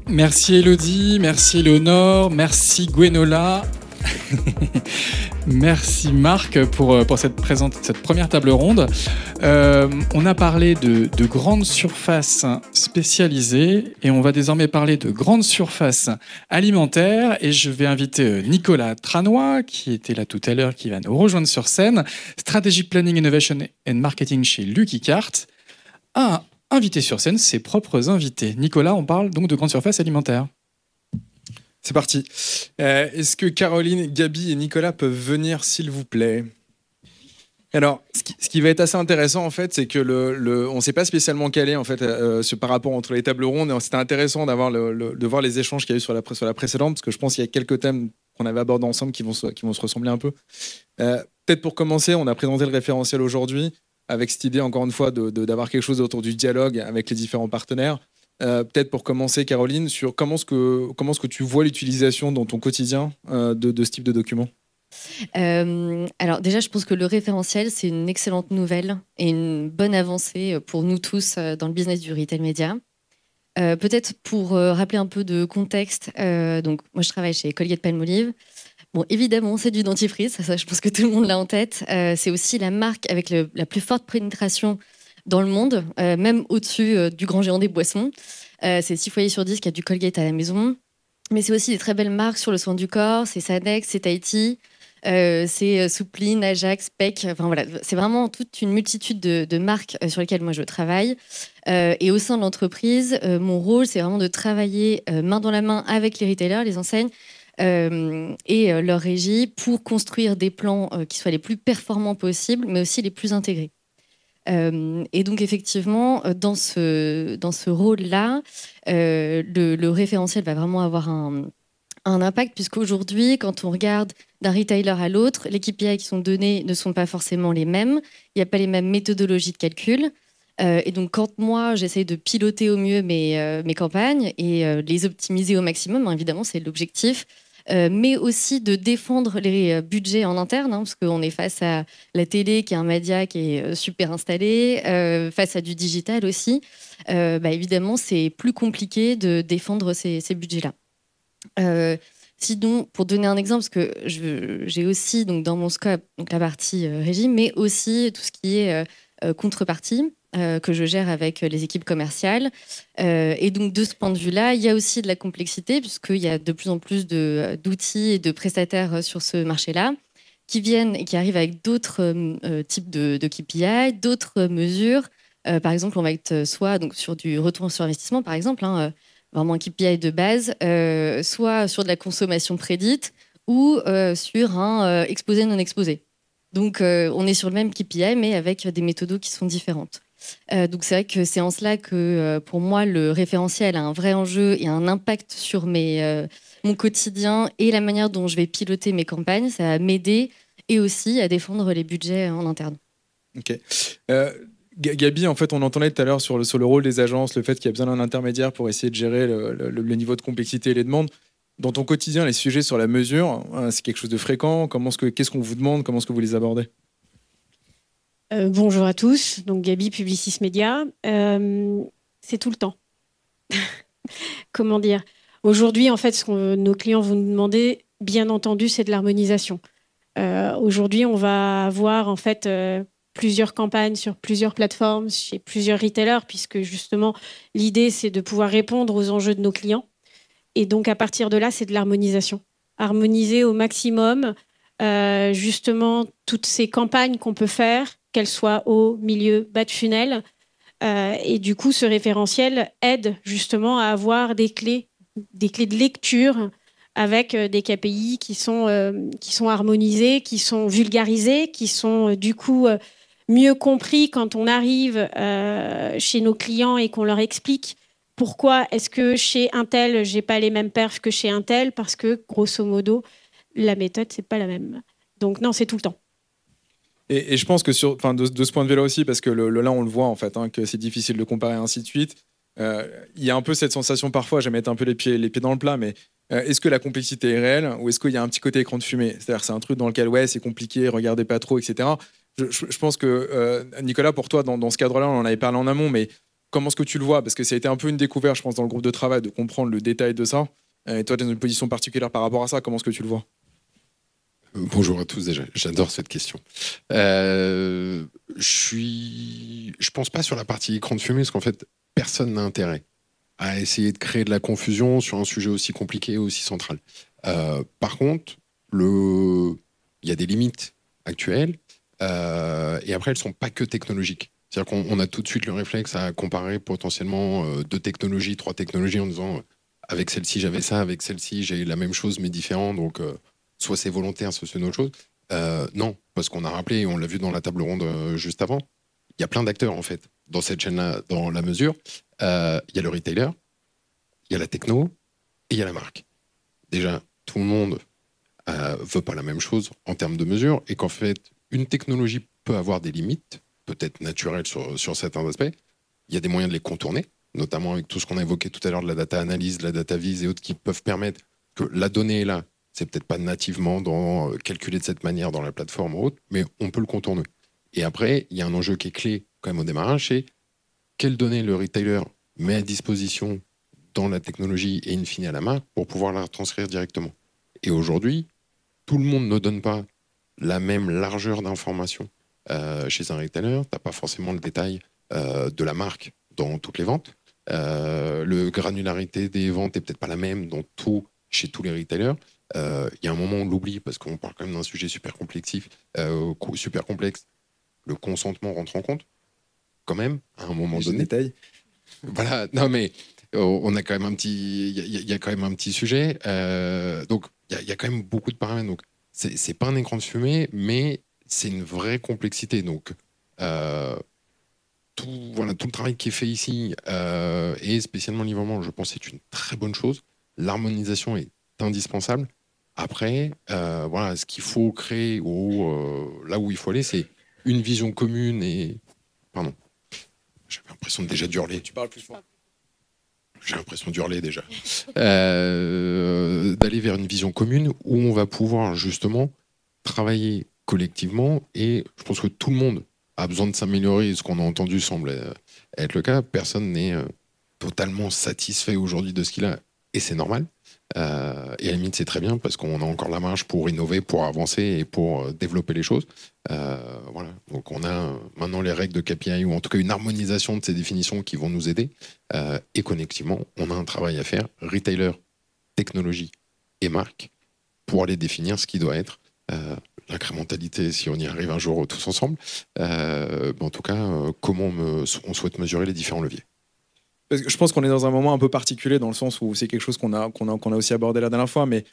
Merci Elodie, merci Léonore, merci Gwenola. Merci Marc pour cette première table ronde. On a parlé de grandes surfaces spécialisées et on va désormais parler de grandes surfaces alimentaires. Et je vais inviter Nicolas Tranois, qui était là tout à l'heure, qui va nous rejoindre sur scène. Strategic Planning, Innovation and Marketing chez Lucky Cart. A invité sur scène ses propres invités. Nicolas, on parle donc de grandes surfaces alimentaires. C'est parti. Est-ce que Caroline, Gabi et Nicolas peuvent venir, s'il vous plaît? Alors, ce qui va être assez intéressant, en fait, c'est que on ne s'est pas spécialement calé en fait, par rapport entre les tables rondes. C'était intéressant de voir les échanges qu'il y a eu sur la précédente, parce que je pense qu'il y a quelques thèmes qu'on avait abordés ensemble qui vont se ressembler un peu. Peut-être pour commencer, on a présenté le référentiel aujourd'hui, avec cette idée, encore une fois, d'avoir quelque chose autour du dialogue avec les différents partenaires. Peut-être pour commencer, Caroline, sur comment est-ce que tu vois l'utilisation dans ton quotidien de ce type de document? Alors déjà, je pense que le référentiel, c'est une excellente nouvelle et une bonne avancée pour nous tous dans le business du retail média. Peut-être pour rappeler un peu de contexte, donc moi je travaille chez Colgate-Palmolive. Bon, évidemment, c'est du dentifrice, ça je pense que tout le monde l'a en tête. C'est aussi la marque avec la plus forte pénétration dans le monde, même au-dessus du grand géant des boissons. C'est 6 foyers sur 10 qui a du Colgate à la maison. Mais c'est aussi des très belles marques sur le soin du corps. C'est Sanex, c'est Tahiti, c'est Soupline, Ajax, Peck. Enfin, voilà, c'est vraiment toute une multitude de marques sur lesquelles moi je travaille. Et au sein de l'entreprise, mon rôle, c'est vraiment de travailler main dans la main avec les retailers, les enseignes, et leur régie pour construire des plans qui soient les plus performants possibles, mais aussi les plus intégrés. Et donc effectivement, dans ce rôle-là, le référentiel va vraiment avoir un impact, puisqu'aujourd'hui, quand on regarde d'un retailer à l'autre, les KPI qui sont donnés ne sont pas forcément les mêmes, il n'y a pas les mêmes méthodologies de calcul. Et donc quand moi, j'essaye de piloter au mieux mes campagnes et les optimiser au maximum, hein, évidemment, c'est l'objectif, mais aussi de défendre les budgets en interne, hein, parce qu'on est face à la télé, qui est un média qui est super installé, face à du digital aussi. Évidemment, c'est plus compliqué de défendre ces budgets-là. Sinon, pour donner un exemple, parce que j'ai aussi donc, dans mon scope donc, la partie régie, mais aussi tout ce qui est contrepartie, que je gère avec les équipes commerciales. Et donc, de ce point de vue-là, il y a aussi de la complexité, puisqu'il y a de plus en plus d'outils et de prestataires sur ce marché-là, qui viennent et qui arrivent avec d'autres types de KPI, d'autres mesures. Par exemple, on va être soit donc, sur du retour sur investissement, par exemple, hein, vraiment un KPI de base, soit sur de la consommation prédite ou sur un exposé non exposé. Donc, on est sur le même KPI, mais avec des méthodos qui sont différentes. Donc, c'est vrai que c'est en cela que, pour moi, le référentiel a un vrai enjeu et un impact sur mon quotidien et la manière dont je vais piloter mes campagnes. Ça va m'aider et aussi à défendre les budgets en interne. Ok. Gabi, en fait, on entendait tout à l'heure sur le rôle des agences, le fait qu'il y a besoin d'un intermédiaire pour essayer de gérer le niveau de complexité et les demandes. Dans ton quotidien, les sujets sur la mesure, c'est quelque chose de fréquent. Qu'est-ce qu'on vous demande? Comment est-ce que vous les abordez? Bonjour à tous, donc Gabi, Publicis Média. C'est tout le temps. Comment dire? Aujourd'hui, en fait, ce que nos clients vont nous demander, bien entendu, c'est de l'harmonisation. Aujourd'hui, on va avoir en fait plusieurs campagnes sur plusieurs plateformes, chez plusieurs retailers, puisque justement, l'idée, c'est de pouvoir répondre aux enjeux de nos clients. Et donc, à partir de là, c'est de l'harmonisation. Harmoniser au maximum, justement, toutes ces campagnes qu'on peut faire, qu'elles soient haut, milieu, bas de funnel. Et du coup, ce référentiel aide justement à avoir des clés de lecture avec des KPI qui sont harmonisés, qui sont vulgarisés, qui sont du coup mieux compris quand on arrive chez nos clients et qu'on leur explique pourquoi est-ce que chez un tel, j'ai pas les mêmes perfs que chez un tel, parce que grosso modo, la méthode, c'est pas la même. Donc non, c'est tout le temps. Et je pense que de ce point de vue-là aussi, parce que là, on le voit en fait, hein, que c'est difficile de comparer, ainsi de suite. Il y a un peu cette sensation parfois, j'aime mettre un peu les pieds dans le plat, mais est-ce que la complexité est réelle ou est-ce qu'il y a un petit côté écran de fumée? C'est-à-dire c'est un truc dans lequel, ouais, c'est compliqué, regardez pas trop, etc. Je pense que, Nicolas, pour toi, dans ce cadre-là, on en avait parlé en amont, mais comment est-ce que tu le vois? Parce que ça a été un peu une découverte, je pense, dans le groupe de travail, de comprendre le détail de ça. Et toi, tu es dans une position particulière par rapport à ça. Comment est-ce que tu le vois? Bonjour à tous déjà, j'adore cette question. Je pense pas sur la partie écran de fumée, parce qu'en fait, personne n'a intérêt à essayer de créer de la confusion sur un sujet aussi compliqué et aussi central. Par contre, il y a des limites actuelles, et après, elles sont pas que technologiques. C'est-à-dire qu'on a tout de suite le réflexe à comparer potentiellement 2 technologies, 3 technologies en disant avec celle-ci j'avais ça, avec celle-ci j'ai la même chose mais différent, donc soit c'est volontaire, soit c'est une autre chose. Non, parce qu'on a rappelé, et on l'a vu dans la table ronde juste avant, il y a plein d'acteurs en fait dans cette chaîne-là, dans la mesure. Il y a le retailer, il y a la techno et il y a la marque. Déjà, tout le monde veut pas la même chose en termes de mesure, et qu'en fait, une technologie peut avoir des limites, peut-être naturelles sur certains aspects. Il y a des moyens de les contourner, notamment avec tout ce qu'on a évoqué tout à l'heure de la data analyse, de la data vise et autres qui peuvent permettre que la donnée est là. C'est peut-être pas nativement calculé de cette manière dans la plateforme ou autre, mais on peut le contourner. Et après, il y a un enjeu qui est clé quand même au démarrage, c'est quelles données le retailer met à disposition dans la technologie et in fine à la marque pour pouvoir la retranscrire directement. Et aujourd'hui, tout le monde ne donne pas la même largeur d'informations chez un retailer. Tu n'as pas forcément le détail de la marque dans toutes les ventes. Le granularité des ventes n'est peut-être pas la même chez tous les retailers. Il y a un moment où on l'oublie parce qu'on parle quand même d'un sujet super complexe. Le consentement rentre en compte quand même à un moment donné. Détail. Voilà, non mais on a quand même il y a quand même un petit sujet. Donc il y a quand même beaucoup de paramètres. Donc c'est pas un écran de fumée, mais c'est une vraie complexité. Donc tout le travail qui est fait ici et spécialement le livrement, je pense, c'est une très bonne chose. L'harmonisation est indispensable. Après, voilà, ce qu'il faut créer là où il faut aller, c'est une vision commune et... Pardon. J'avais l'impression de déjà d'hurler. Tu parles plus fort. J'ai l'impression d'hurler déjà. D'aller vers une vision commune où on va pouvoir justement travailler collectivement, et je pense que tout le monde a besoin de s'améliorer. Ce qu'on a entendu semble être le cas. Personne n'est totalement satisfait aujourd'hui de ce qu'il a, et c'est normal. Et à la limite, c'est très bien parce qu'on a encore la marge pour innover, pour avancer et pour développer les choses. Voilà. Donc on a maintenant les règles de KPI, ou en tout cas une harmonisation de ces définitions qui vont nous aider. Et collectivement, on a un travail à faire, retailer, technologie et marque, pour aller définir ce qui doit être l'incrémentalité, si on y arrive un jour tous ensemble. En tout cas, comment on souhaite mesurer les différents leviers. Parce que je pense qu'on est dans un moment un peu particulier dans le sens où c'est quelque chose qu'on a aussi abordé la dernière fois, mais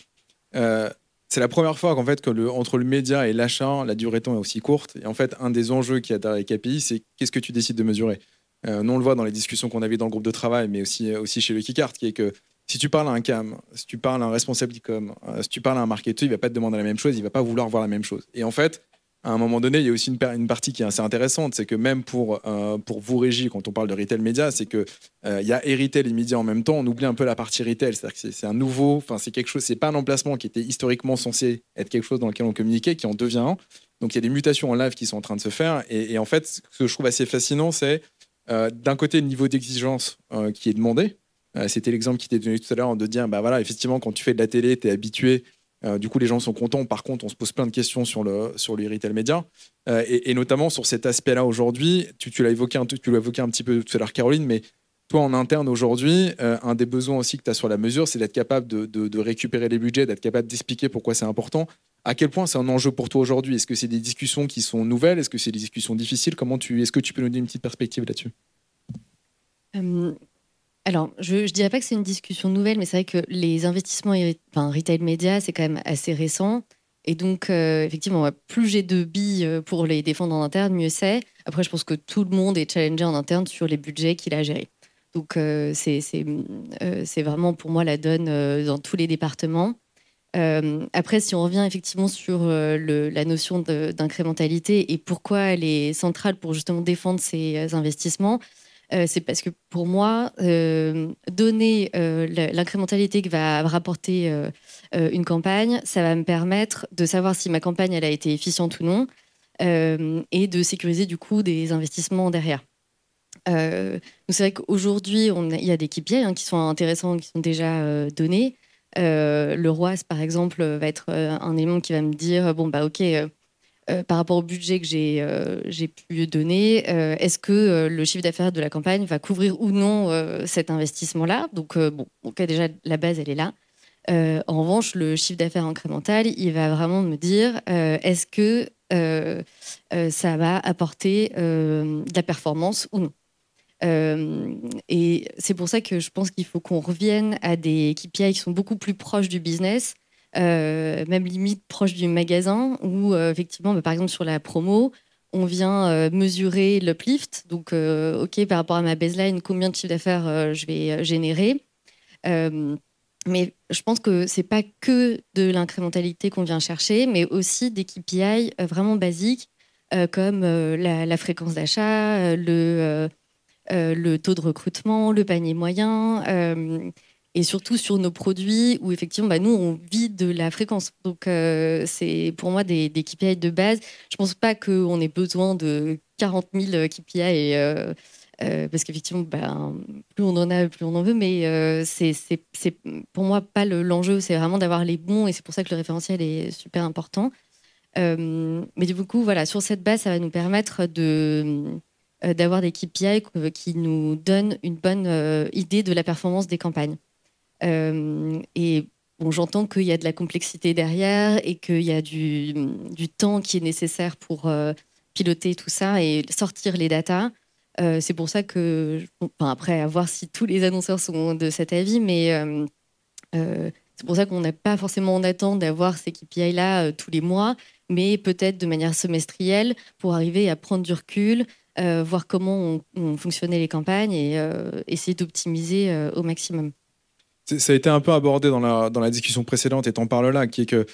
c'est la première fois qu'en fait entre le média et l'achat, la durée de temps est aussi courte. Et en fait, un des enjeux qu'il y a derrière les KPI, c'est qu'est-ce que tu décides de mesurer. Nous, on le voit dans les discussions qu'on avait dans le groupe de travail, mais aussi chez Lucky Card, qui est que si tu parles à un CAM, si tu parles à un responsable e-com, si tu parles à un marketeur, il va pas te demander la même chose, il va pas vouloir voir la même chose. Et en fait, à un moment donné, il y a aussi une partie qui est assez intéressante, c'est que même pour vous, Régie, quand on parle de retail média, c'est que il y a e-retail et média en même temps. On oublie un peu la partie retail, c'est-à-dire que c'est un nouveau, enfin c'est quelque chose, c'est pas un emplacement qui était historiquement censé être quelque chose dans lequel on communiquait, qui en devient un. Donc il y a des mutations en live qui sont en train de se faire. Et en fait, ce que je trouve assez fascinant, c'est d'un côté le niveau d'exigence qui est demandé. C'était l'exemple qui t'est donné tout à l'heure de dire, bah voilà, effectivement, quand tu fais de la télé, tu es habitué. Du coup, les gens sont contents. Par contre, on se pose plein de questions sur le retail média. Et notamment sur cet aspect-là aujourd'hui. Tu l'as évoqué un petit peu tout à l'heure, Caroline, mais toi, en interne aujourd'hui, un des besoins aussi que tu as sur la mesure, c'est d'être capable de récupérer les budgets, d'être capable d'expliquer pourquoi c'est important. À quel point c'est un enjeu pour toi aujourd'hui? Est-ce que c'est des discussions qui sont nouvelles? Est-ce que c'est des discussions difficiles? Est-ce que tu peux nous donner une petite perspective là-dessus? Alors, je ne dirais pas que c'est une discussion nouvelle, mais c'est vrai que les investissements retail média, c'est quand même assez récent. Et donc, effectivement, plus j'ai de billes pour les défendre en interne, mieux c'est. Après, je pense que tout le monde est challengé en interne sur les budgets qu'il a gérés. Donc, c'est vraiment pour moi la donne dans tous les départements. Après, si on revient effectivement sur la notion d'incrémentalité et pourquoi elle est centrale pour justement défendre ces investissements, c'est parce que pour moi, donner l'incrémentalité que va rapporter une campagne, ça va me permettre de savoir si ma campagne elle a été efficiente ou non et de sécuriser du coup des investissements derrière. C'est vrai qu'aujourd'hui, il y a des KPI qui sont intéressants, qui sont déjà donnés. Le ROAS, par exemple, va être un élément qui va me dire, bon, bah ok, par rapport au budget que j'ai pu donner, est-ce que le chiffre d'affaires de la campagne va couvrir ou non cet investissement-là? Donc, bon, ok, déjà, la base, elle est là. En revanche, le chiffre d'affaires incrémental, il va vraiment me dire est-ce que ça va apporter de la performance ou non. Et c'est pour ça que je pense qu'il faut qu'on revienne à des KPI qui sont beaucoup plus proches du business, même limite proches du magasin, où effectivement, par exemple sur la promo, on vient mesurer l'uplift. Donc, OK, par rapport à ma baseline, combien de chiffre d'affaires je vais générer. Mais je pense que c'est pas que de l'incrémentalité qu'on vient chercher, mais aussi des KPI vraiment basiques, comme la fréquence d'achat, le taux de recrutement, le panier moyen, et surtout sur nos produits où effectivement, nous, on vit de la fréquence. Donc, c'est pour moi des KPI de base. Je ne pense pas qu'on ait besoin de 40 000 KPI, parce qu'effectivement, plus on en a, plus on en veut, mais c'est pour moi pas l'enjeu, c'est vraiment d'avoir les bons, et c'est pour ça que le référentiel est super important. Mais du coup, voilà, sur cette base, ça va nous permettre d'avoir des KPI qui nous donnent une bonne idée de la performance des campagnes. Et bon, j'entends qu'il y a de la complexité derrière et qu'il y a du temps qui est nécessaire pour piloter tout ça et sortir les datas. C'est pour ça que, après, à voir si tous les annonceurs sont de cet avis, mais c'est pour ça qu'on n'a pas forcément en attente d'avoir ces KPI-là tous les mois, mais peut-être de manière semestrielle pour arriver à prendre du recul, voir comment ont fonctionné les campagnes et essayer d'optimiser au maximum. Ça a été un peu abordé dans la discussion précédente, et t'en parles là, qui est que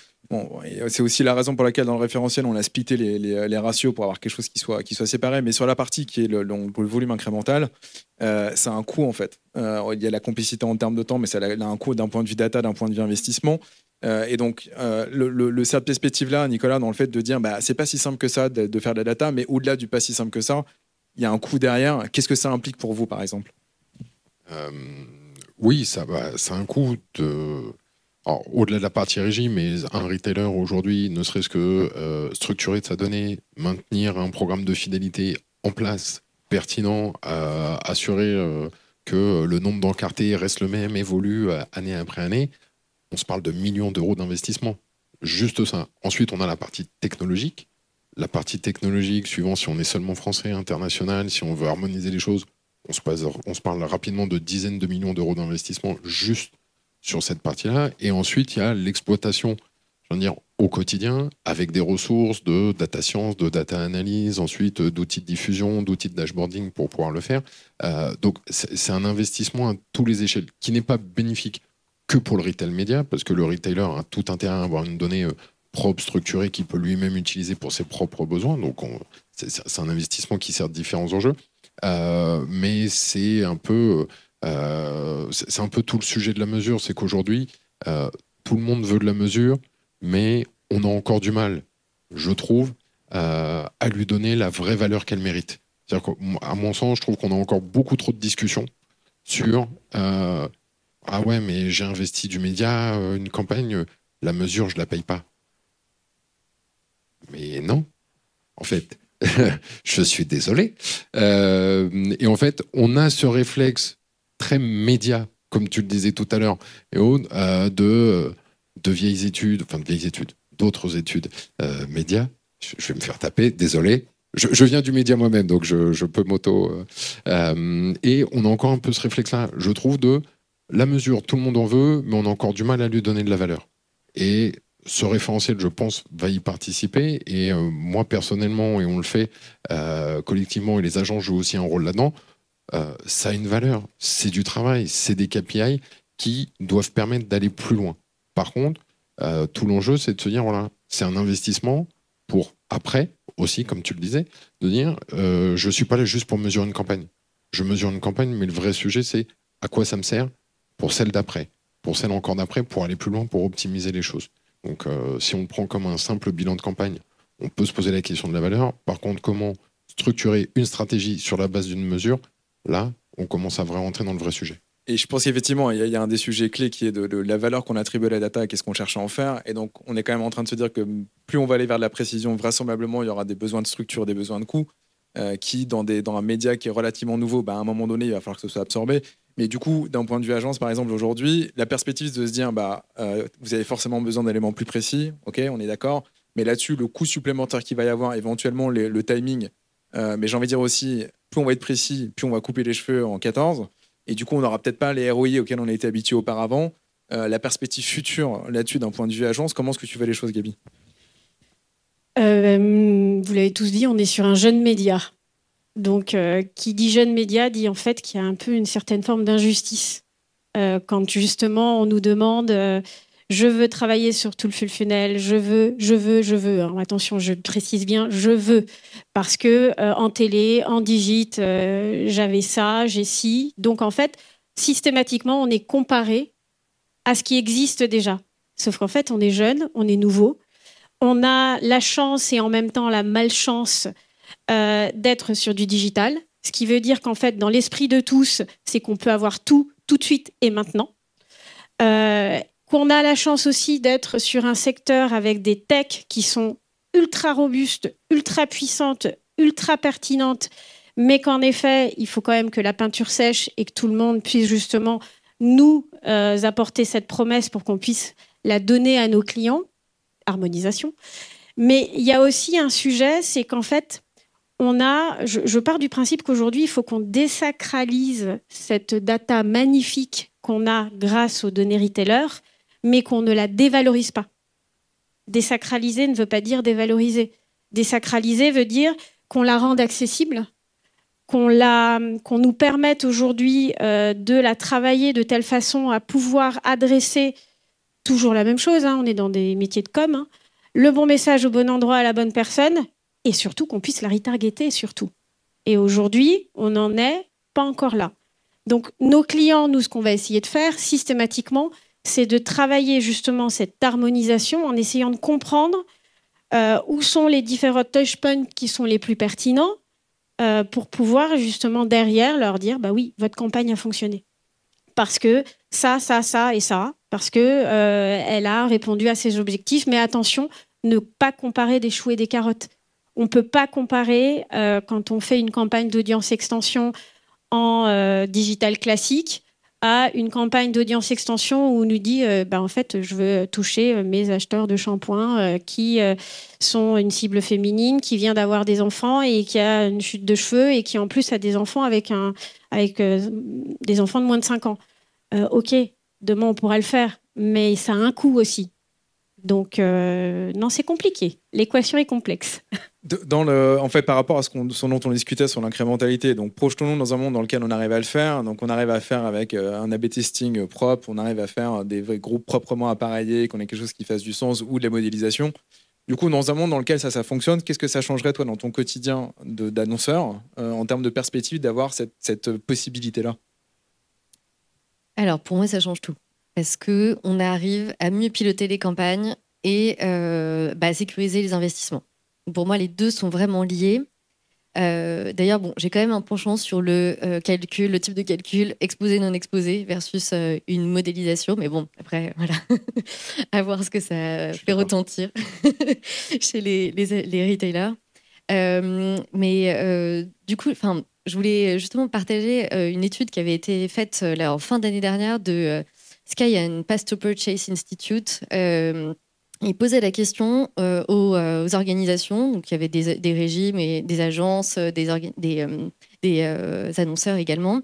c'est aussi la raison pour laquelle dans le référentiel on a splitté les ratios pour avoir quelque chose qui soit séparé. Mais sur la partie qui est le volume incrémental, ça a un coût en fait. Il y a la complicité en termes de temps, mais ça a un coût d'un point de vue data, d'un point de vue investissement. Et donc cette perspective-là, Nicolas, dans le fait de dire c'est pas si simple que ça de faire de la data, mais au-delà du pas si simple que ça, il y a un coût derrière. Qu'est-ce que ça implique pour vous, par exemple? Oui, ça a un coût au-delà de la partie régie, mais un retailer aujourd'hui, ne serait-ce que structurer de sa donnée, maintenir un programme de fidélité en place, pertinent, assurer que le nombre d'encartés reste le même, évolue année après année, on se parle de millions d'euros d'investissement. Juste ça. Ensuite, on a la partie technologique. La partie technologique, suivant si on est seulement français, international, si on veut harmoniser les choses, on se parle rapidement de dizaines de millions d'euros d'investissement juste sur cette partie-là. Et ensuite, il y a l'exploitation, je veux dire, au quotidien, avec des ressources de data science, de data analyse, ensuite d'outils de diffusion, d'outils de dashboarding pour pouvoir le faire. Donc, c'est un investissement à tous les échelles qui n'est pas bénéfique que pour le retail média, parce que le retailer a tout intérêt à avoir une donnée propre, structurée, qu'il peut lui-même utiliser pour ses propres besoins. Donc, c'est un investissement qui sert de différents enjeux. Mais c'est un peu tout le sujet de la mesure, c'est qu'aujourd'hui tout le monde veut de la mesure, mais on a encore du mal, je trouve, à lui donner la vraie valeur qu'elle mérite. C'est-à-dire qu'à mon sens, je trouve qu'on a encore beaucoup trop de discussions sur ah ouais, mais j'ai investi du média, une campagne, la mesure je la paye pas. Mais non, en fait. Je suis désolé. Et en fait, on a ce réflexe très média, comme tu le disais tout à l'heure, de vieilles études, d'autres études médias. Je vais me faire taper, désolé. Je viens du média moi-même, donc je peux m'auto... et on a encore un peu ce réflexe-là, je trouve, de la mesure, tout le monde en veut, mais on a encore du mal à lui donner de la valeur. Et ce référentiel, je pense, va y participer. Et moi, personnellement, et on le fait collectivement, et les agents jouent aussi un rôle là-dedans, ça a une valeur. C'est du travail, c'est des KPI qui doivent permettre d'aller plus loin. Par contre, tout l'enjeu, c'est de se dire, voilà, c'est un investissement pour après, aussi, comme tu le disais, de dire, je ne suis pas là juste pour mesurer une campagne. Je mesure une campagne, mais le vrai sujet, c'est à quoi ça me sert pour celle d'après, pour celle encore d'après, pour aller plus loin, pour optimiser les choses. Donc, si on le prend comme un simple bilan de campagne, on peut se poser la question de la valeur. Par contre, comment structurer une stratégie sur la base d'une mesure, là, on commence à vraiment rentrer dans le vrai sujet. Et je pense qu'effectivement, il y a un des sujets clés qui est de la valeur qu'on attribue à la data et qu'est-ce qu'on cherche à en faire. Et donc, on est quand même en train de se dire que plus on va aller vers de la précision, vraisemblablement, il y aura des besoins de structure, des besoins de coûts, qui, dans un média qui est relativement nouveau, à un moment donné, il va falloir que ce soit absorbé. Mais du coup, d'un point de vue agence, par exemple, aujourd'hui, la perspective c'est de se dire, vous avez forcément besoin d'éléments plus précis, ok, on est d'accord. Mais là-dessus, le coût supplémentaire qu'il va y avoir, éventuellement le timing, mais j'ai envie de dire aussi, plus on va être précis, plus on va couper les cheveux en 14. Et du coup, on n'aura peut-être pas les ROI auxquels on a été habitué auparavant. La perspective future là-dessus, d'un point de vue agence, comment est-ce que tu vois les choses, Gaby ? Vous l'avez tous dit, on est sur un jeune média. Donc, qui dit jeune média dit en fait qu'il y a un peu une certaine forme d'injustice. Quand justement, on nous demande je veux travailler sur tout le funnel, je veux. Hein, attention, je précise bien, je veux. Parce que en télé, en digit, j'avais ça, j'ai ci. Donc, en fait, systématiquement, on est comparé à ce qui existe déjà. Sauf qu'en fait, on est jeune, on est nouveau. On a la chance et en même temps la malchance d'être sur du digital. Ce qui veut dire qu'en fait, dans l'esprit de tous, c'est qu'on peut avoir tout de suite et maintenant. Qu'on a la chance aussi d'être sur un secteur avec des techs qui sont ultra robustes, ultra puissantes, ultra pertinentes, mais qu'en effet, il faut quand même que la peinture sèche et que tout le monde puisse justement nous apporter cette promesse pour qu'on puisse la donner à nos clients. Harmonisation. Mais il y a aussi un sujet, c'est qu'en fait, je pars du principe qu'aujourd'hui, il faut qu'on désacralise cette data magnifique qu'on a grâce aux données retailers, mais qu'on ne la dévalorise pas. Désacraliser ne veut pas dire dévaloriser. Désacraliser veut dire qu'on la rende accessible, qu'on nous permette aujourd'hui de la travailler de telle façon à pouvoir adresser toujours la même chose, hein, on est dans des métiers de com, hein, le bon message au bon endroit à la bonne personne, et surtout qu'on puisse la retargeter, surtout. Et aujourd'hui, on n'en est pas encore là. Donc, nos clients, nous, ce qu'on va essayer de faire systématiquement, c'est de travailler justement cette harmonisation en essayant de comprendre où sont les différents touchpoints qui sont les plus pertinents pour pouvoir justement derrière leur dire bah oui, votre campagne a fonctionné. Parce que ça et ça, parce qu'elle a répondu à ses objectifs. Mais attention, ne pas comparer des choux et des carottes. On ne peut pas comparer quand on fait une campagne d'audience extension en digital classique à une campagne d'audience extension où on nous dit en fait, je veux toucher mes acheteurs de shampoing qui sont une cible féminine, qui vient d'avoir des enfants et qui a une chute de cheveux et qui en plus a des enfants avec des enfants de moins de 5 ans. Ok, demain on pourra le faire, mais ça a un coût aussi. Donc, non, c'est compliqué. L'équation est complexe. En fait, par rapport à ce dont on discutait sur l'incrémentalité, donc projetons-nous dans un monde dans lequel on arrive à le faire. Donc, on arrive à faire avec un A/B testing propre, on arrive à faire des vrais groupes proprement appareillés, qu'on ait quelque chose qui fasse du sens ou de la modélisation. Du coup, dans un monde dans lequel ça fonctionne, qu'est-ce que ça changerait, toi, dans ton quotidien d'annonceur, en termes de perspective, d'avoir cette possibilité-là ? Alors, pour moi, ça change tout. Parce qu'on arrive à mieux piloter les campagnes et à sécuriser les investissements. Pour moi, les deux sont vraiment liés. D'ailleurs, j'ai quand même un penchant sur le calcul, le type de calcul exposé, non exposé versus une modélisation. Mais bon, après, voilà, à voir ce que ça fait retentir chez les retailers. Du coup, je voulais justement partager une étude qui avait été faite en fin d'année dernière de Sky and Path to Purchase Institute. Il posait la question aux organisations, donc il y avait des régimes et des agences, des annonceurs également.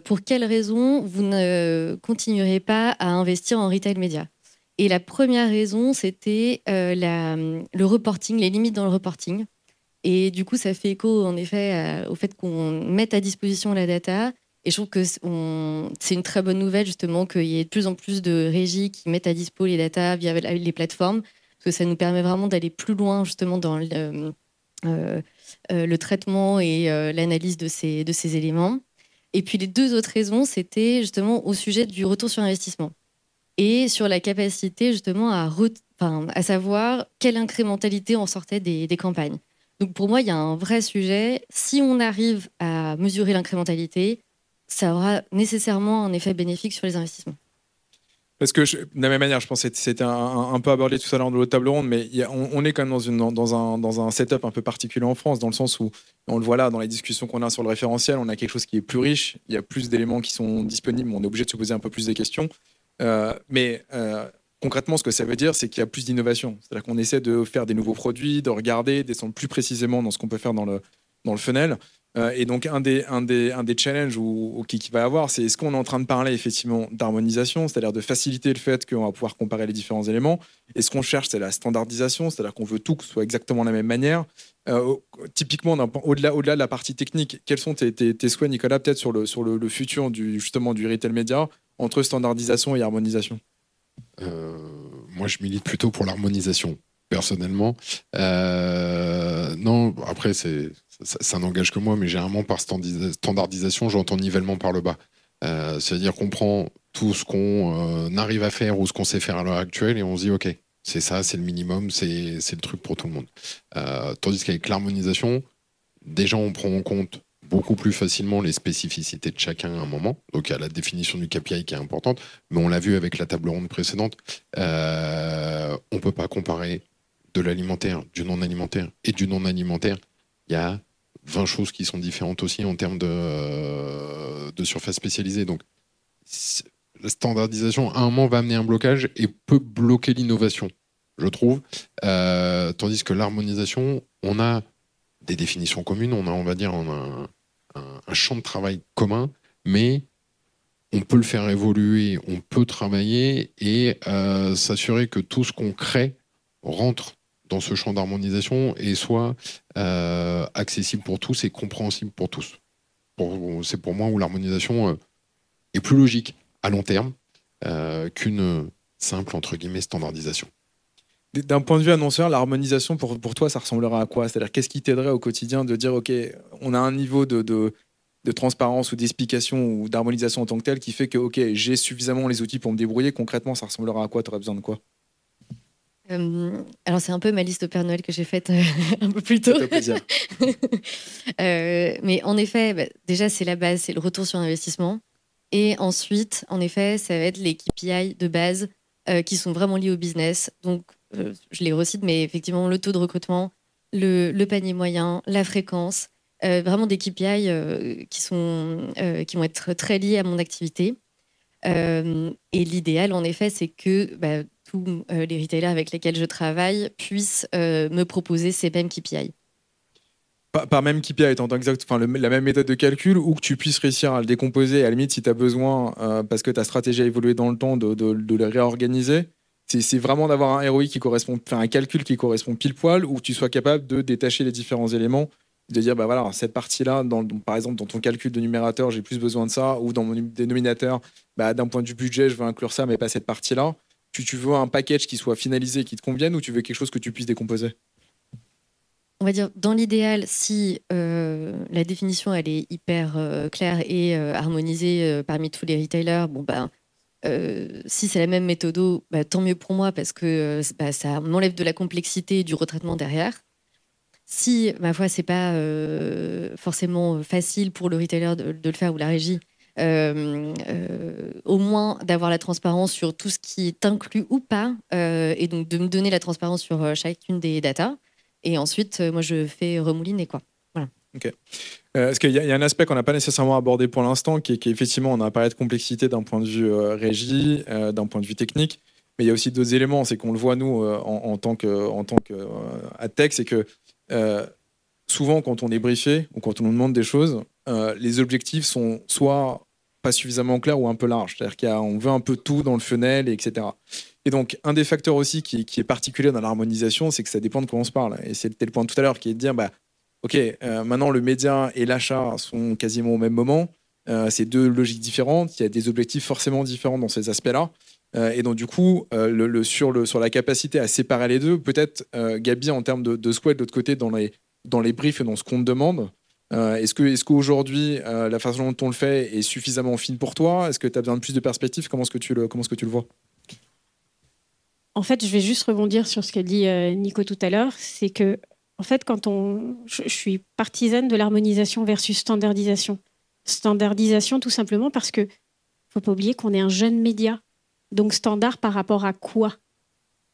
Pour quelles raisons vous ne continuerez pas à investir en retail média ? Et la première raison, c'était le reporting, les limites dans le reporting. Et du coup, ça fait écho en effet au fait qu'on mette à disposition la data. Et je trouve que c'est une très bonne nouvelle, justement, qu'il y ait de plus en plus de régies qui mettent à dispo les data via les plateformes, parce que ça nous permet vraiment d'aller plus loin, justement, dans le traitement et l'analyse de ces éléments. Et puis, les deux autres raisons, c'était justement au sujet du retour sur investissement et sur la capacité, justement, à savoir quelle incrémentalité en sortait des campagnes. Donc pour moi, il y a un vrai sujet. Si on arrive à mesurer l'incrémentalité, ça aura nécessairement un effet bénéfique sur les investissements. Parce que de la même manière, je pense que c'était un peu abordé tout à l'heure de l'autre table ronde, mais on est quand même dans un setup un peu particulier en France, dans le sens où, on le voit là, dans les discussions qu'on a sur le référentiel, on a quelque chose qui est plus riche, il y a plus d'éléments qui sont disponibles, on est obligé de se poser un peu plus de questions. Mais concrètement, ce que ça veut dire, c'est qu'il y a plus d'innovation. C'est-à-dire qu'on essaie de faire des nouveaux produits, de regarder, descendre plus précisément dans ce qu'on peut faire dans le funnel. Et donc, un des challenges qui va y avoir, c'est est-ce qu'on est en train de parler effectivement d'harmonisation, c'est-à-dire de faciliter le fait qu'on va pouvoir comparer les différents éléments. Et ce qu'on cherche, c'est la standardisation, c'est-à-dire qu'on veut tout que ce soit exactement de la même manière. Typiquement, au-delà de la partie technique, quels sont tes souhaits, Nicolas, peut-être sur le futur justement du retail média entre standardisation et harmonisation? Moi, je milite plutôt pour l'harmonisation, personnellement. Non, après, ça n'engage que moi, mais généralement, par standardisation, j'entends nivellement par le bas. C'est-à-dire qu'on prend tout ce qu'on arrive à faire ou ce qu'on sait faire à l'heure actuelle et on se dit, OK, c'est ça, c'est le minimum, c'est le truc pour tout le monde. Tandis qu'avec l'harmonisation, déjà, on prend en compte beaucoup plus facilement les spécificités de chacun à un moment. Donc, il y a la définition du KPI qui est importante, mais on l'a vu avec la table ronde précédente, on ne peut pas comparer de l'alimentaire, du non-alimentaire et du non-alimentaire. Il y a 20 choses qui sont différentes aussi en termes de surface spécialisée. Donc, la standardisation, à un moment, va amener un blocage et peut bloquer l'innovation, je trouve. Tandis que l'harmonisation, on a des définitions communes, on va dire, un champ de travail commun, mais on peut le faire évoluer, on peut travailler et s'assurer que tout ce qu'on crée rentre dans ce champ d'harmonisation et soit accessible pour tous et compréhensible pour tous. C'est pour moi où l'harmonisation est plus logique à long terme qu'une simple, entre guillemets, standardisation. D'un point de vue annonceur, l'harmonisation, pour toi, ça ressemblera à quoi? C'est-à-dire, qu'est-ce qui t'aiderait au quotidien de dire, OK, on a un niveau de transparence ou d'explication ou d'harmonisation en tant que tel qui fait que, OK, j'ai suffisamment les outils pour me débrouiller. Concrètement, ça ressemblera à quoi? Tu aurais besoin de quoi? Alors, c'est un peu ma liste de Père Noël que j'ai faite un peu plus tôt. Ça fait plaisir. Mais en effet, déjà, c'est la base, c'est le retour sur investissement. Et ensuite, en effet, ça va être les KPI de base qui sont vraiment liés au business. Donc, je les recite, mais effectivement, le taux de recrutement, le panier moyen, la fréquence, vraiment des KPI qui vont être très liés à mon activité. Et l'idéal, en effet, c'est que tous les retailers avec lesquels je travaille puissent me proposer ces mêmes KPI. Par même KPI, étant exact, la même méthode de calcul, ou que tu puisses réussir à le décomposer, à la limite, si tu as besoin, parce que ta stratégie a évolué dans le temps, de le réorganiser. C'est vraiment d'avoir un ROI qui correspond, un calcul qui correspond pile poil, ou que tu sois capable de détacher les différents éléments, de dire, voilà, cette partie-là, par exemple, dans ton calcul de numérateur, j'ai plus besoin de ça, ou dans mon dénominateur, d'un point de vue budget, je veux inclure ça, mais pas cette partie-là. Tu veux un package qui soit finalisé, qui te convienne, ou tu veux quelque chose que tu puisses décomposer? On va dire, dans l'idéal, si la définition elle est hyper claire et harmonisée parmi tous les retailers, si c'est la même méthode, tant mieux pour moi parce que ça m'enlève de la complexité et du retraitement derrière. Si, ma foi, c'est pas forcément facile pour le retailer de le faire ou la régie, au moins d'avoir la transparence sur tout ce qui est inclus ou pas, et donc de me donner la transparence sur chacune des datas. Et ensuite, moi, je fais remouliner, quoi. Voilà. Ok. Parce qu'il y a un aspect qu'on n'a pas nécessairement abordé pour l'instant, qui est effectivement, on a parlé de complexité d'un point de vue régie, d'un point de vue technique, mais il y a aussi d'autres éléments. C'est qu'on le voit, nous, en tant que AdTech, c'est que souvent, quand on est briefé ou quand on nous demande des choses, les objectifs sont soit pas suffisamment clairs ou un peu larges. C'est-à-dire qu'on veut un peu tout dans le funnel, etc. Et donc, un des facteurs aussi qui est particulier dans l'harmonisation, c'est que ça dépend de quoi on se parle. Et c'était le point de tout à l'heure qui est de dire, OK, maintenant le média et l'achat sont quasiment au même moment. C'est deux logiques différentes. Il y a des objectifs forcément différents dans ces aspects-là. Et donc, du coup, sur la capacité à séparer les deux, peut-être, Gabi, en termes de squat de l'autre côté, dans les briefs et dans ce qu'on te demande, est-ce qu'aujourd'hui, la façon dont on le fait est suffisamment fine pour toi? Est-ce que tu as besoin de plus de perspectives? Comment est-ce que tu le vois? En fait, je vais juste rebondir sur ce qu'a dit Nico tout à l'heure. C'est que En fait, je suis partisane de l'harmonisation versus standardisation. Standardisation, tout simplement parce que faut pas oublier qu'on est un jeune média. Donc standard par rapport à quoi?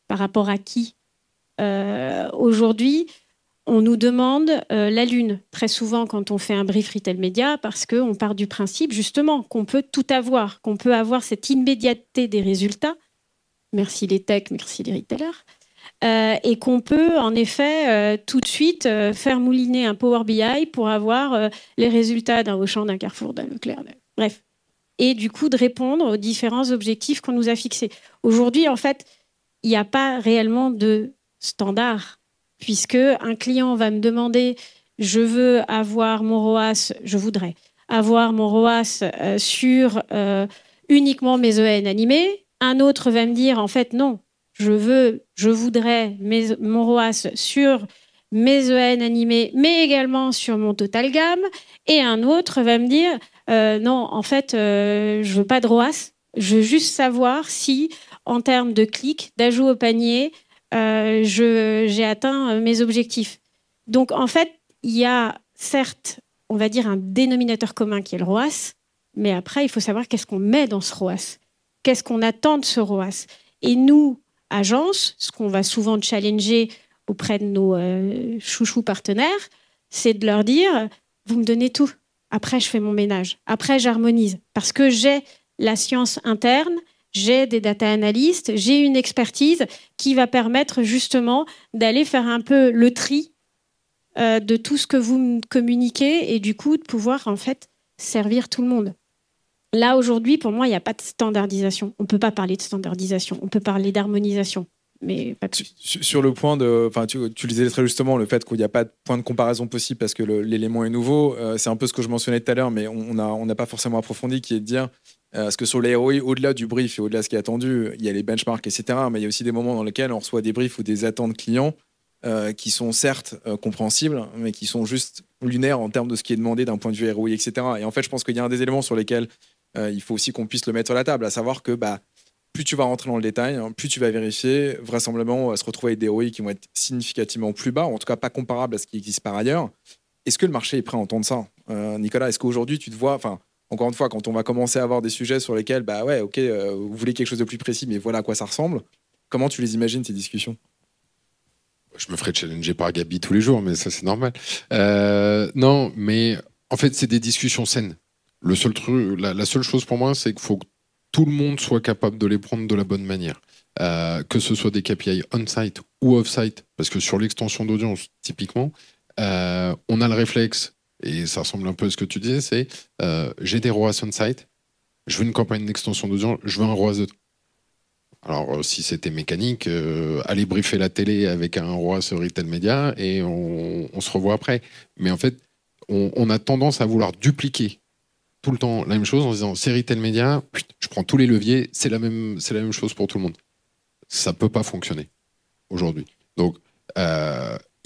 Par rapport à qui? Aujourd'hui, on nous demande la lune, très souvent quand on fait un brief retail média, parce qu'on part du principe justement qu'on peut tout avoir, qu'on peut avoir cette immédiateté des résultats. Merci les techs, merci les retailers. Et qu'on peut en effet tout de suite faire mouliner un Power BI pour avoir les résultats d'un Auchan, d'un Carrefour, d'un Leclerc, bref. Et du coup de répondre aux différents objectifs qu'on nous a fixés. Aujourd'hui, en fait, il n'y a pas réellement de standard, puisque un client va me demander je voudrais avoir mon ROAS sur uniquement mes EN animés. Un autre va me dire en fait non, je voudrais mon ROAS sur mes EN animés, mais également sur mon total gamme. Et un autre va me dire non, en fait, je veux pas de ROAS. Je veux juste savoir si, en termes de clics, d'ajout au panier, j'ai atteint mes objectifs. Donc, en fait, il y a certes, on va dire, un dénominateur commun qui est le ROAS, mais après, il faut savoir qu'est-ce qu'on met dans ce ROAS. Qu'est-ce qu'on attend de ce ROAS? Et nous, agences, ce qu'on va souvent challenger auprès de nos chouchous partenaires, c'est de leur dire, vous me donnez tout. Après, je fais mon ménage. Après, j'harmonise. Parce que j'ai la science interne, j'ai des data analystes, j'ai une expertise qui va permettre justement d'aller faire un peu le tri de tout ce que vous me communiquez et du coup de pouvoir en fait servir tout le monde. Là, aujourd'hui, pour moi, il n'y a pas de standardisation. On ne peut pas parler de standardisation. On peut parler d'harmonisation. Mais pas de... Sur le point de... Enfin, tu le disais très justement, le fait qu'il n'y a pas de point de comparaison possible parce que l'élément est nouveau. C'est un peu ce que je mentionnais tout à l'heure, mais on n'a pas forcément approfondi, qui est de dire... parce que sur les ROI, au-delà du brief et au-delà de ce qui est attendu, il y a les benchmarks, etc. Mais il y a aussi des moments dans lesquels on reçoit des briefs ou des attentes clients qui sont certes compréhensibles, mais qui sont juste lunaires en termes de ce qui est demandé d'un point de vue ROI, etc. Et en fait, je pense qu'il y a un des éléments sur lesquels il faut aussi qu'on puisse le mettre sur la table, à savoir que plus tu vas rentrer dans le détail, plus tu vas vérifier, vraisemblablement, on va se retrouver avec des ROI qui vont être significativement plus bas, ou en tout cas pas comparables à ce qui existe par ailleurs. Est-ce que le marché est prêt à entendre ça, Nicolas? Est-ce qu'aujourd'hui, tu te vois... Encore une fois, quand on va commencer à avoir des sujets sur lesquels, vous voulez quelque chose de plus précis, mais voilà à quoi ça ressemble, comment tu les imagines, ces discussions? Je me ferai challenger par Gabi tous les jours, mais ça, c'est normal. Non, mais en fait, c'est des discussions saines. La seule chose pour moi, c'est qu'il faut que tout le monde soit capable de les prendre de la bonne manière. Que ce soit des KPI on-site ou off-site, parce que sur l'extension d'audience, typiquement, on a le réflexe, et ça ressemble un peu à ce que tu disais, c'est j'ai des ROAS on-site, je veux une campagne d'extension d'audience, je veux un ROAS de... Alors, si c'était mécanique, aller briefer la télé avec un ROAS retail média et on se revoit après. Mais en fait, on a tendance à vouloir dupliquer tout le temps la même chose en disant c'est retail média, je prends tous les leviers, c'est la même chose pour tout le monde. Ça peut pas fonctionner aujourd'hui. Donc,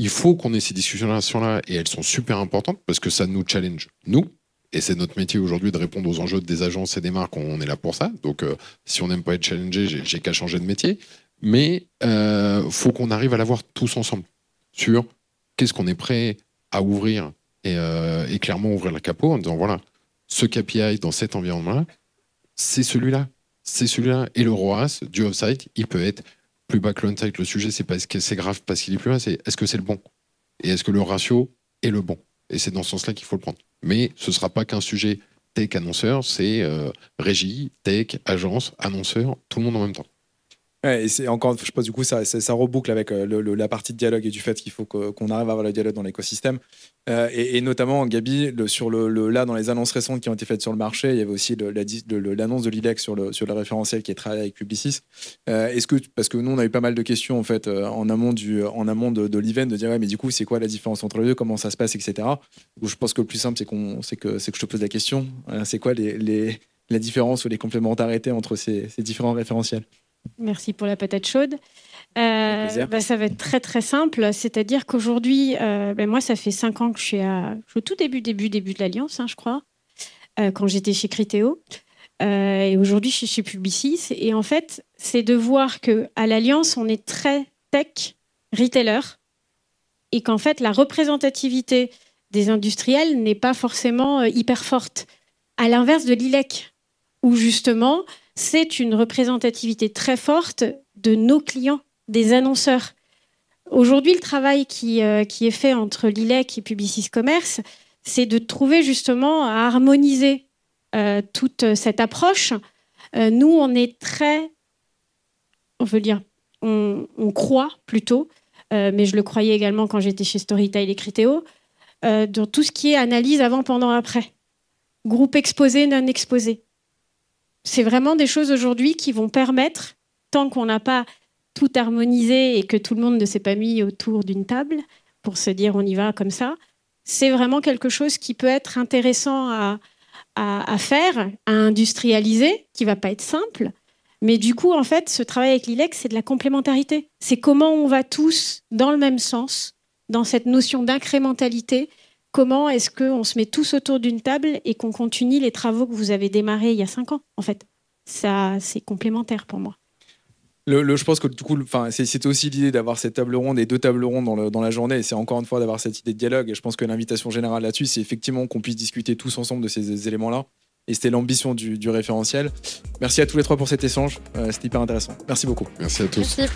il faut qu'on ait ces discussions-là et elles sont super importantes parce que ça nous challenge, nous. Et c'est notre métier aujourd'hui de répondre aux enjeux des agences et des marques. On est là pour ça. Donc, si on n'aime pas être challengé, j'ai qu'à changer de métier. Mais faut qu'on arrive à l'avoir tous ensemble sur qu'est-ce qu'on est prêt à ouvrir et clairement ouvrir le capot en disant voilà, ce KPI dans cet environnement-là, c'est celui-là. C'est celui-là. Et le ROAS du off-site, il peut être plus bas que l'on-site. Le sujet, c'est pas est-ce que c'est grave parce qu'il est plus bas, c'est est-ce que c'est le bon? Et est-ce que le ratio est le bon? Et c'est dans ce sens-là qu'il faut le prendre. Mais ce ne sera pas qu'un sujet tech-annonceur, c'est régie, tech, agence, annonceur, tout le monde en même temps. Ouais, et c'est encore, je pense du coup ça reboucle avec la partie de dialogue et du fait qu'il faut qu'on arrive à avoir le dialogue dans l'écosystème et notamment Gabi là dans les annonces récentes qui ont été faites sur le marché, il y avait aussi l'annonce de l'ILEC sur le référentiel qui est travaillé avec Publicis. Parce que nous on a eu pas mal de questions en fait en amont de l'event de dire ouais mais du coup c'est quoi la différence entre les deux, comment ça se passe, etc. Donc, je pense que le plus simple c'est que je te pose la question, c'est quoi la différence ou les complémentarités entre ces différents référentiels? Merci pour la patate chaude. Ça va être très très simple. C'est-à-dire qu'aujourd'hui, moi, ça fait 5 ans que je suis au tout début de l'Alliance, je crois, quand j'étais chez Criteo. Et aujourd'hui, je suis chez Publicis. Et en fait, c'est de voir qu'à l'Alliance, on est très tech, retailer. et qu'en fait, la représentativité des industriels n'est pas forcément hyper forte. À l'inverse de l'ILEC, où justement, c'est une représentativité très forte de nos clients, des annonceurs. Aujourd'hui, le travail qui est fait entre l'ILEC et Publicis Commerce, c'est de trouver justement à harmoniser toute cette approche. Nous, on est très, on croit plutôt, mais je le croyais également quand j'étais chez Storytel et Criteo, dans tout ce qui est analyse avant, pendant, après. Groupe exposé, non exposé. C'est vraiment des choses aujourd'hui qui vont permettre, tant qu'on n'a pas tout harmonisé et que tout le monde ne s'est pas mis autour d'une table pour se dire on y va comme ça, c'est vraiment quelque chose qui peut être intéressant à faire, à industrialiser, qui ne va pas être simple. Mais du coup, en fait, ce travail avec l'ILEC, c'est de la complémentarité. C'est comment on va tous dans le même sens, dans cette notion d'incrémentalité. Comment est-ce qu'on se met tous autour d'une table et qu'on continue les travaux que vous avez démarrés il y a 5 ans, en fait. Ça, c'est complémentaire pour moi. Je pense que du coup, c'était aussi l'idée d'avoir cette table ronde et 2 tables rondes dans la journée. Et c'est encore une fois d'avoir cette idée de dialogue. Et je pense que l'invitation générale là-dessus, c'est effectivement qu'on puisse discuter tous ensemble de ces éléments-là. Et c'était l'ambition du référentiel. Merci à tous les 3 pour cet échange. C'était hyper intéressant. Merci beaucoup. Merci à tous. Merci.